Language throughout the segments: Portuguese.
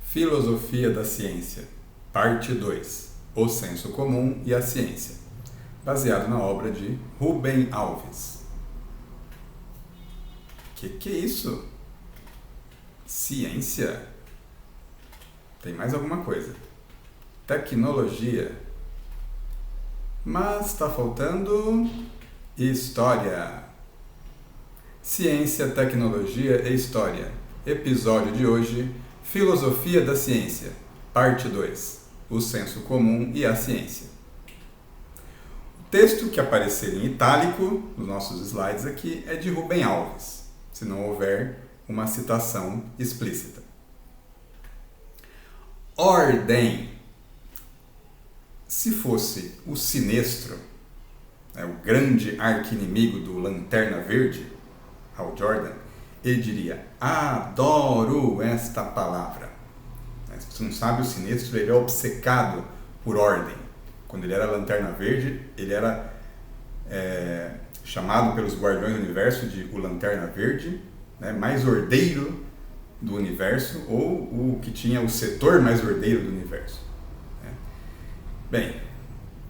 Filosofia da Ciência, Parte 2, O Senso Comum e a Ciência, baseado na obra de Rubem Alves. Que é isso? Ciência? Tem mais alguma coisa. Tecnologia. Mas está faltando história. Ciência, tecnologia e história. Episódio de hoje, Filosofia da Ciência, Parte 2, O Senso Comum e a Ciência. O texto que aparecer em itálico nos nossos slides aqui é de Rubem Alves, se não houver uma citação explícita. Ordem. Se fosse o Sinestro, o grande arqui-inimigo do Lanterna Verde, Hal Jordan, ele diria: adoro esta palavra. Se você não sabe, o Sinestro ele é obcecado por ordem. Quando ele era Lanterna Verde, ele era chamado pelos Guardiões do Universo de o Lanterna Verde, mais ordeiro do universo, ou o que tinha o setor mais ordeiro do universo. Bem,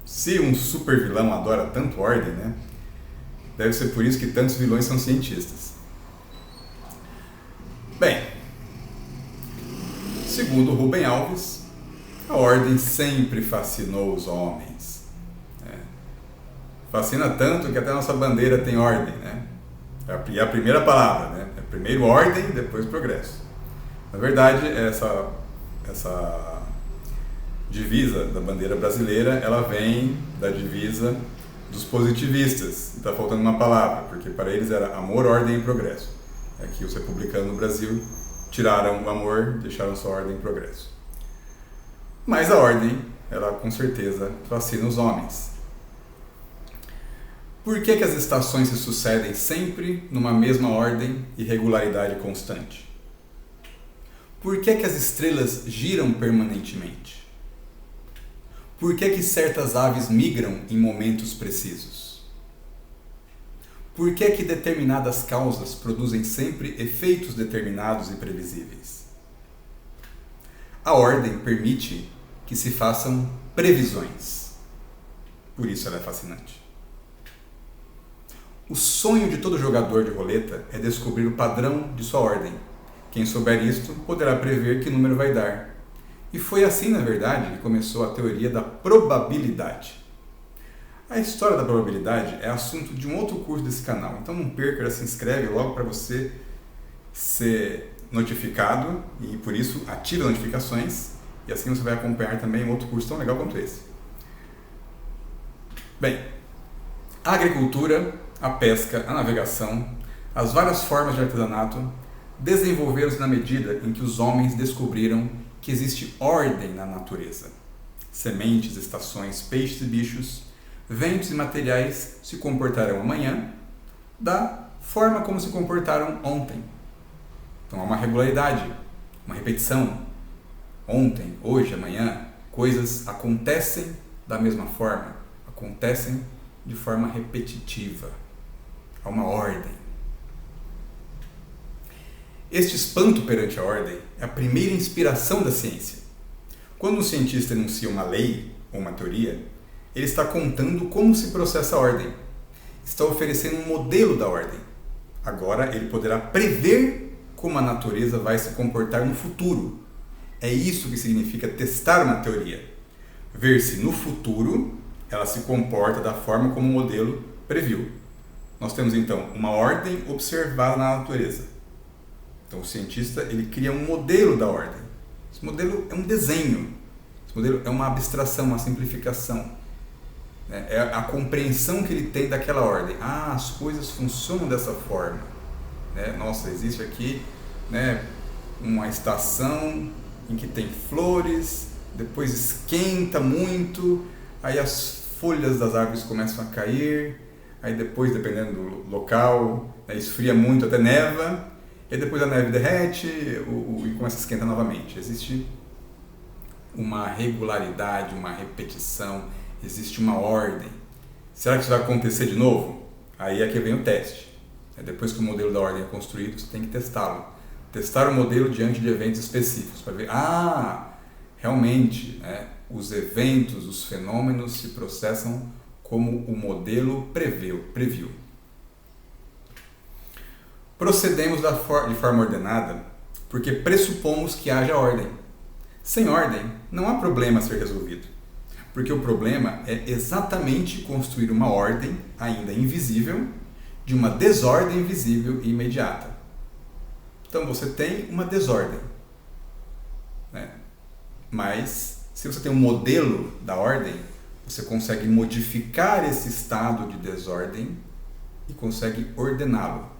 se um super vilão adora tanto ordem, deve ser por isso que tantos vilões são cientistas. Bem, segundo Rubem Alves, a ordem sempre fascinou os homens. Fascina tanto que até a nossa bandeira tem ordem, É a primeira palavra, Primeiro ordem, depois progresso. Na verdade, essa divisa da bandeira brasileira, ela vem da divisa dos positivistas. Está faltando uma palavra, porque para eles era amor, ordem e progresso. Aqui os republicanos no Brasil tiraram o amor, deixaram só ordem e progresso. Mas a ordem, ela com certeza fascina os homens. Por que as estações se sucedem sempre numa mesma ordem e regularidade constante? Por que as estrelas giram permanentemente? Por que certas aves migram em momentos precisos? Por que determinadas causas produzem sempre efeitos determinados e previsíveis? A ordem permite que se façam previsões. Por isso ela é fascinante. O sonho de todo jogador de roleta é descobrir o padrão de sua ordem. Quem souber isto poderá prever que número vai dar. E foi assim, na verdade, que começou a teoria da probabilidade. A história da probabilidade é assunto de um outro curso desse canal, então não perca, se inscreve logo para você ser notificado e por isso ative as notificações e assim você vai acompanhar também um outro curso tão legal quanto esse. Bem, a agricultura, a pesca, a navegação, as várias formas de artesanato desenvolveram-se na medida em que os homens descobriram que existe ordem na natureza. Sementes, estações, peixes e bichos, ventos e materiais se comportarão amanhã da forma como se comportaram ontem. Então há uma regularidade, uma repetição. Ontem, hoje, amanhã, coisas acontecem da mesma forma, acontecem de forma repetitiva. Há uma ordem. Este espanto perante a ordem é a primeira inspiração da ciência. Quando um cientista enuncia uma lei ou uma teoria, ele está contando como se processa a ordem. Está oferecendo um modelo da ordem. Agora ele poderá prever como a natureza vai se comportar no futuro. É isso que significa testar uma teoria. Ver se no futuro ela se comporta da forma como o modelo previu. Nós temos então uma ordem observada na natureza. Então o cientista ele cria um modelo da ordem. Esse modelo é um desenho. Esse modelo é uma abstração, uma simplificação. É a compreensão que ele tem daquela ordem. As coisas funcionam dessa forma. Nossa, existe aqui uma estação em que tem flores, depois esquenta muito, aí as folhas das árvores começam a cair, aí depois, dependendo do local, esfria muito, até neva, e depois a neve derrete e começa a esquentar novamente. Existe uma regularidade, uma repetição, existe uma ordem. Será que isso vai acontecer de novo? Aí é que vem o teste. Depois que o modelo da ordem é construído, você tem que testá-lo. testar o modelo diante de eventos específicos, para ver, realmente, né, os eventos, os fenômenos se processam como o modelo previu. Procedemos de forma ordenada porque pressupomos que haja ordem. Sem ordem, não há problema a ser resolvido, porque o problema é exatamente construir uma ordem ainda invisível de uma desordem visível e imediata. Então você tem uma desordem, né? Mas se você tem um modelo da ordem, você consegue modificar esse estado de desordem e consegue ordená-lo.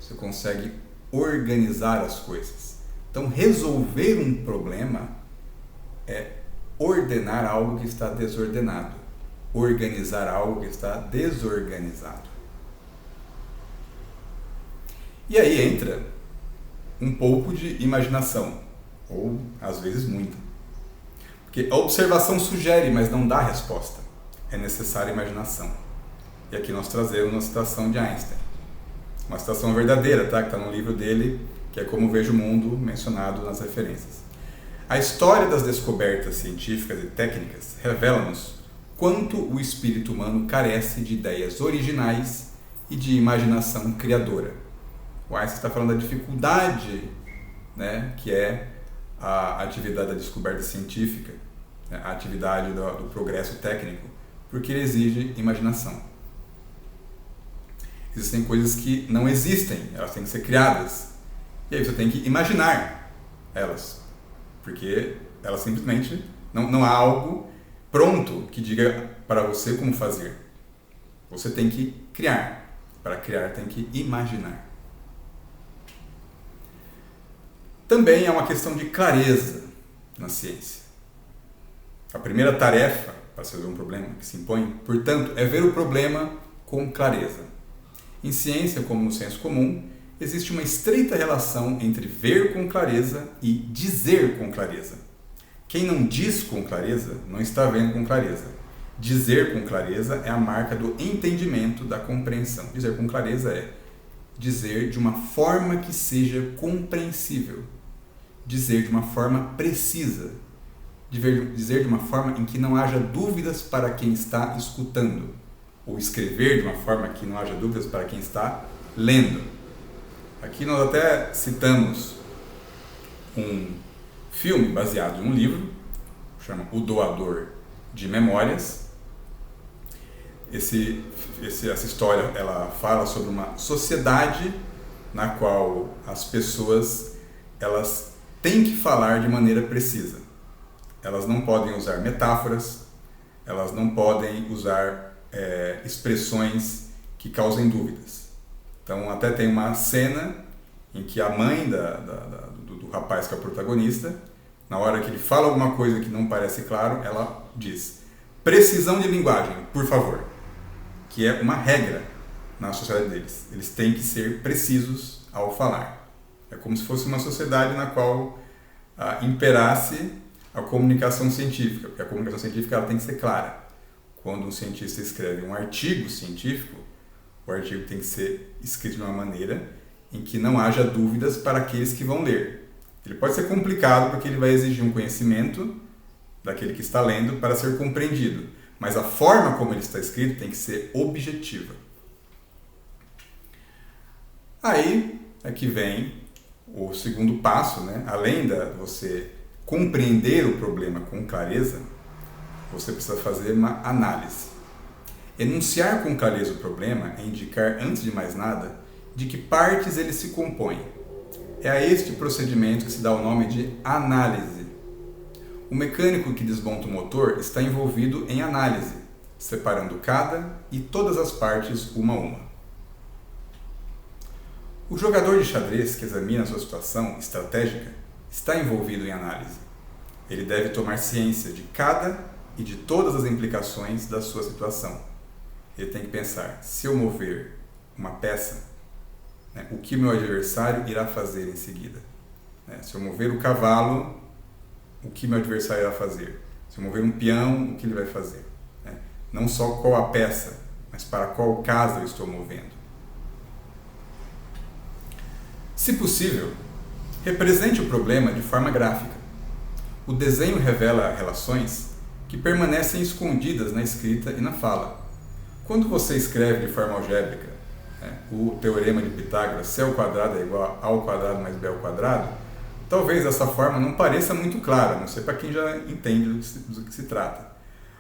Você consegue organizar as coisas. Então, resolver um problema é ordenar algo que está desordenado, organizar algo que está desorganizado. E aí entra um pouco de imaginação, ou às vezes muita. Porque a observação sugere, mas não dá resposta. É necessária imaginação. E aqui nós trazemos uma citação de Einstein. Uma citação verdadeira, tá? Que está no livro dele, que é Como Vejo o Mundo, mencionado nas referências. A história das descobertas científicas e técnicas revela-nos quanto o espírito humano carece de ideias originais e de imaginação criadora. O Einstein está falando da dificuldade, né, que é a atividade da descoberta científica, né, a atividade do progresso técnico, porque ele exige imaginação. Existem coisas que não existem, elas têm que ser criadas. E aí você tem que imaginar elas, porque elas simplesmente não há algo pronto que diga para você como fazer. Você tem que criar. Para criar tem que imaginar. Também é uma questão de clareza na ciência. A primeira tarefa para resolver um problema que se impõe, portanto, é ver o problema com clareza. Em ciência, como no senso comum, existe uma estreita relação entre ver com clareza e dizer com clareza. Quem não diz com clareza, não está vendo com clareza. Dizer com clareza é a marca do entendimento, da compreensão. Dizer com clareza é dizer de uma forma que seja compreensível. Dizer de uma forma precisa. Dizer de uma forma em que não haja dúvidas para quem está escutando. Ou escrever de uma forma que não haja dúvidas para quem está lendo. Aqui nós até citamos um filme baseado em um livro, chama O Doador de Memórias. Essa história ela fala sobre uma sociedade na qual as pessoas elas têm que falar de maneira precisa. Elas não podem usar metáforas, elas não podem usar expressões que causem dúvidas. Então até tem uma cena em que a mãe do rapaz que é o protagonista, na hora que ele fala alguma coisa que não parece claro, ela diz: precisão de linguagem, por favor. Que é uma regra na sociedade deles. Eles têm que ser precisos ao falar. É como se fosse uma sociedade na qual imperasse a comunicação científica, porque a comunicação científica ela tem que ser clara. Quando um cientista escreve um artigo científico, o artigo tem que ser escrito de uma maneira em que não haja dúvidas para aqueles que vão ler. Ele pode ser complicado porque ele vai exigir um conhecimento daquele que está lendo para ser compreendido, mas a forma como ele está escrito tem que ser objetiva. Aí é que vem o segundo passo, né? Além de você compreender o problema com clareza, você precisa fazer uma análise. Enunciar com clareza o problema é indicar, antes de mais nada, de que partes ele se compõe. É a este procedimento que se dá o nome de análise. O mecânico que desmonta o motor está envolvido em análise, separando cada e todas as partes uma a uma. O jogador de xadrez que examina sua situação estratégica está envolvido em análise. Ele deve tomar ciência de cada e de todas as implicações da sua situação. Ele tem que pensar: se eu mover uma peça, né, o que meu adversário irá fazer em seguida? Se eu mover o cavalo, o que meu adversário irá fazer? Se eu mover um peão, o que ele vai fazer? Não só qual a peça, mas para qual caso eu estou movendo. Se possível, Represente o problema de forma gráfica. O desenho revela relações que permanecem escondidas na escrita e na fala. Quando você escreve de forma algébrica, o teorema de Pitágoras, C ao quadrado é igual a A ao quadrado mais B ao quadrado, talvez essa forma não pareça muito clara, não sei para quem já entende do que se trata.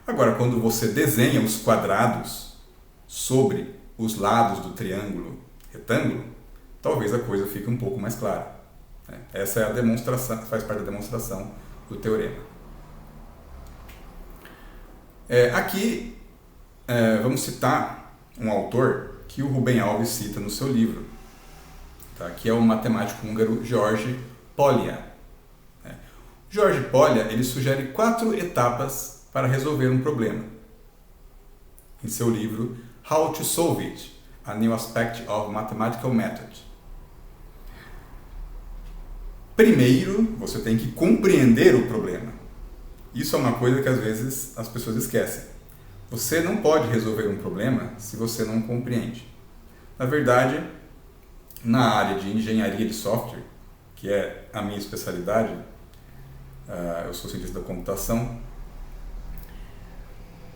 Agora, quando você desenha os quadrados sobre os lados do triângulo retângulo, talvez a coisa fique um pouco mais clara. Essa é a demonstração, faz parte da demonstração do teorema. Aqui vamos citar um autor que o Rubem Alves cita no seu livro, tá? Que é o matemático húngaro George Polya. George Polya ele sugere 4 etapas para resolver um problema. Em seu livro How to Solve It, A New Aspect of Mathematical Method. Primeiro, você tem que compreender o problema. Isso é uma coisa que às vezes as pessoas esquecem. Você não pode resolver um problema se você não compreende. Na verdade, na área de engenharia de software, que é a minha especialidade, eu sou cientista da computação,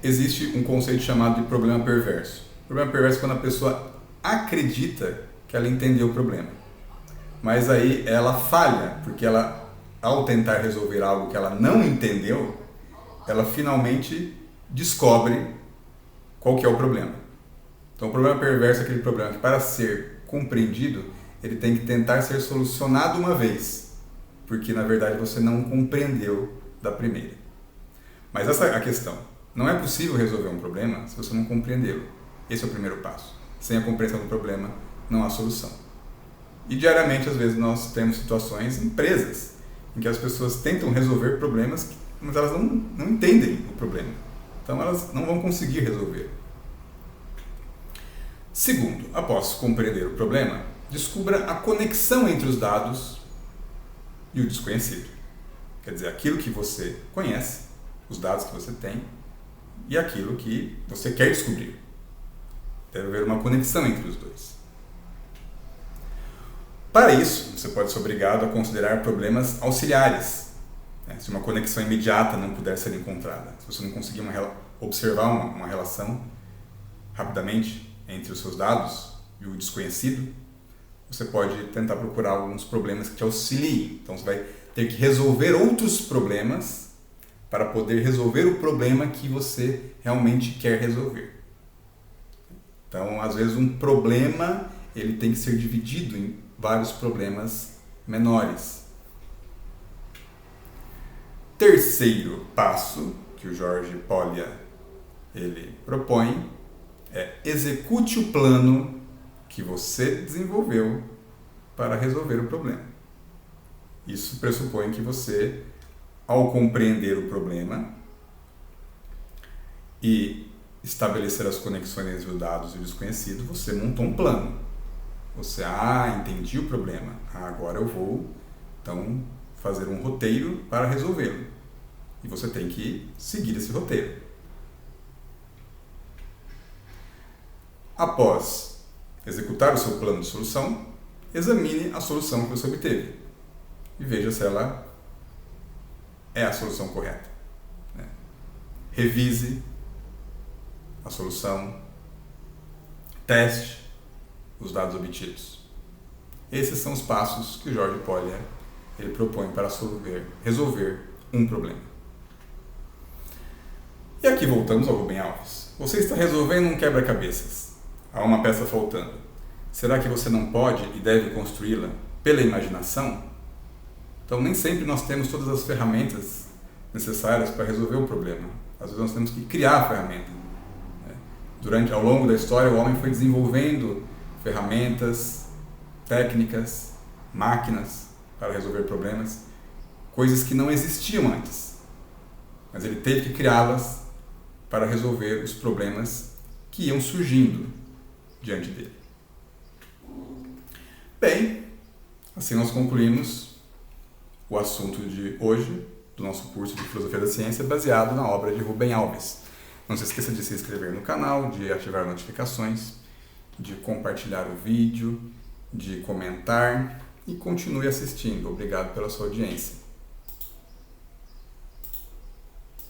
existe um conceito chamado de problema perverso. O problema perverso é quando a pessoa acredita que ela entendeu o problema, mas aí ela falha, porque ela, ao tentar resolver algo que ela não entendeu, ela finalmente descobre qual que é o problema. Então o problema perverso é aquele problema que, para ser compreendido, ele tem que tentar ser solucionado uma vez, porque na verdade você não compreendeu da primeira. Mas essa é a questão. Não é possível resolver um problema se você não compreendê-lo. Esse é o primeiro passo. Sem a compreensão do problema, não há solução. E diariamente, às vezes, nós temos situações, empresas, em que as pessoas tentam resolver problemas, mas elas não entendem o problema. Então elas não vão conseguir resolver. Segundo, após compreender o problema, descubra a conexão entre os dados e o desconhecido. Quer dizer, aquilo que você conhece, os dados que você tem, e aquilo que você quer descobrir. Deve haver uma conexão entre os dois. Para isso, você pode ser obrigado a considerar problemas auxiliares. Se uma conexão imediata não puder ser encontrada, se você não conseguir observar uma relação rapidamente entre os seus dados e o desconhecido, você pode tentar procurar alguns problemas que te auxiliem. Então você vai ter que resolver outros problemas para poder resolver o problema que você realmente quer resolver. Então, às vezes, um problema ele tem que ser dividido em vários problemas menores. Terceiro passo que o George Polya ele propõe é execute o plano que você desenvolveu para resolver o problema. Isso pressupõe que você, ao compreender o problema e estabelecer as conexões entre os dados e o desconhecido, você montou um plano. Você, entendi o problema, agora eu vou, então, fazer um roteiro para resolvê-lo. E você tem que seguir esse roteiro. Após executar o seu plano de solução, examine a solução que você obteve e veja se ela é a solução correta. Revise a solução, teste os dados obtidos. Esses são os passos que o George Polya ele propõe para resolver um problema. E aqui voltamos ao Rubem Alves. Você está resolvendo um quebra-cabeças. Há uma peça faltando. Será que você não pode e deve construí-la pela imaginação? Então, nem sempre nós temos todas as ferramentas necessárias para resolver o problema. Às vezes nós temos que criar a ferramenta. Ao longo da história, o homem foi desenvolvendo ferramentas, técnicas, máquinas para resolver problemas, coisas que não existiam antes. Mas ele teve que criá-las para resolver os problemas que iam surgindo diante dele. Bem, assim nós concluímos o assunto de hoje do nosso curso de Filosofia da Ciência, baseado na obra de Rubem Alves. Não se esqueça de se inscrever no canal, de ativar notificações, de compartilhar o vídeo, de comentar e continue assistindo. Obrigado pela sua audiência.